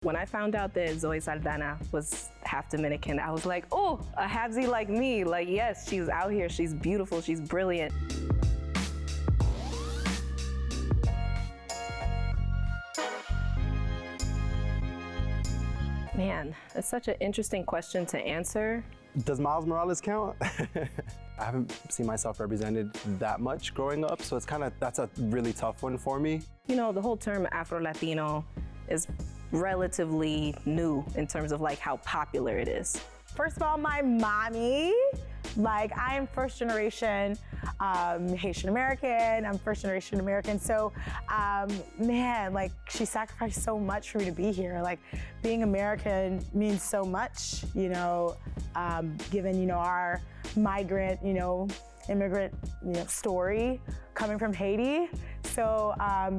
When I found out that Zoe Saldana was half Dominican, I was like, oh, a halfsy like me. Like, yes, she's out here, she's beautiful, she's brilliant. Man, it's such an interesting question to answer. Does Miles Morales count? I haven't seen myself represented that much growing up, so that's a really tough one for me. You know, the whole term Afro-Latino is relatively new in terms of like how popular it is. First of all, my mommy, like I am first generation Haitian American, I'm first generation American. So man, like she sacrificed so much for me to be here. Like being American means so much, you know, given, you know, our migrant, you know, immigrant, you know, story coming from Haiti. So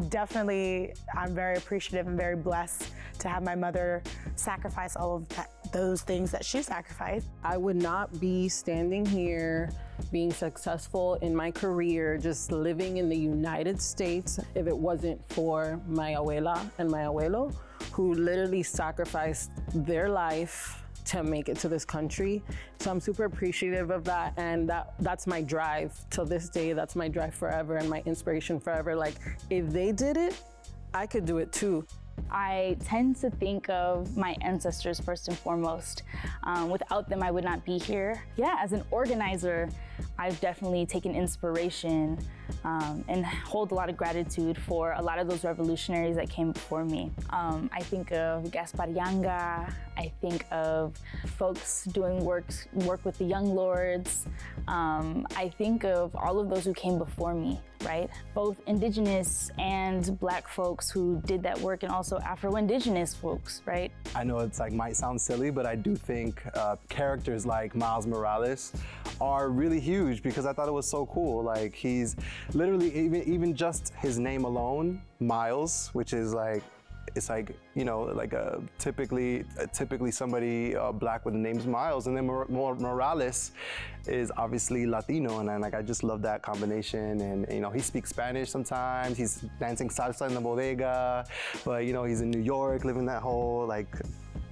definitely I'm very appreciative and very blessed to have my mother sacrifice all of those things that she sacrificed. I would not be standing here being successful in my career, just living in the United States, if it wasn't for my abuela and my abuelo, who literally sacrificed their life to make it to this country. So I'm super appreciative of that, and that's my drive till this day. That's my drive forever and my inspiration forever. Like, if they did it, I could do it too. I tend to think of my ancestors first and foremost. Without them, I would not be here. Yeah, as an organizer, I've definitely taken inspiration and hold a lot of gratitude for a lot of those revolutionaries that came before me. I think of Gaspar Yanga. I think of folks doing work with the Young Lords. I think of all of those who came before me, right? Both indigenous and Black folks who did that work, and also Afro-indigenous folks, right? I know it's like might sound silly, but I do think characters like Miles Morales are really huge because I thought it was so cool. Like he's literally, even just his name alone, Miles, which is like, it's like, you know, like typically somebody Black with the name's Miles, and then Morales is obviously Latino, and like I just love that combination. And you know, he speaks Spanish sometimes. He's dancing salsa in the bodega, but you know, he's in New York, living that whole like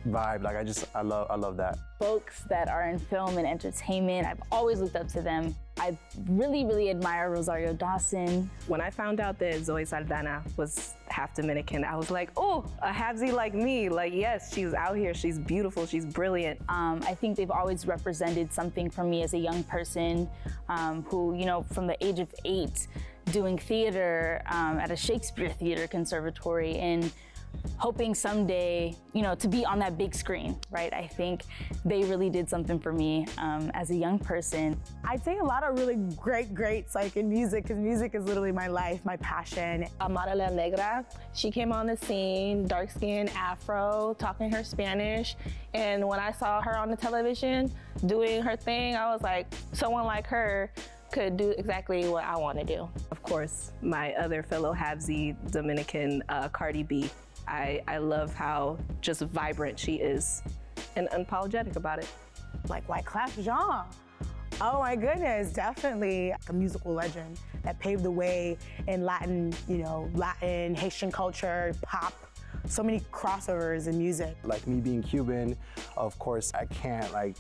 vibe. Like I love that. Folks that are in film and entertainment, I've always looked up to them. I really, really admire Rosario Dawson. When I found out that Zoe Saldana was half Dominican, I was like, oh, a halfsy like me. Like, yes, she's out here, she's beautiful, she's brilliant. I think they've always represented something for me as a young person who, you know, from the age of 8, doing theater at a Shakespeare Theater Conservatory, and hoping someday, you know, to be on that big screen, right? I think they really did something for me as a young person. I'd say a lot of really greats like in music, because music is literally my life, my passion. Madeleine Negra, she came on the scene, dark skin, Afro, talking her Spanish. And when I saw her on the television doing her thing, I was like, someone like her could do exactly what I want to do. Of course, my other fellow halfsy Dominican, cardi-b. I love how just vibrant she is and unapologetic about it. Like Wyclef Jean. Oh my goodness, definitely a musical legend that paved the way in Latin, you know, Latin, Haitian culture, pop, so many crossovers in music. Like me being Cuban, of course, I can't like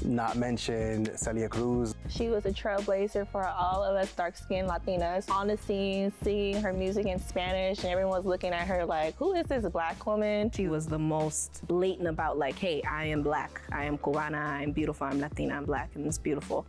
not mention Celia Cruz. She was a trailblazer for all of us dark-skinned Latinas on the scene, singing her music in Spanish, and everyone was looking at her like, who is this Black woman? She was the most blatant about like, hey, I am Black, I am Cubana, I'm beautiful, I'm Latina, I'm Black, and it's beautiful.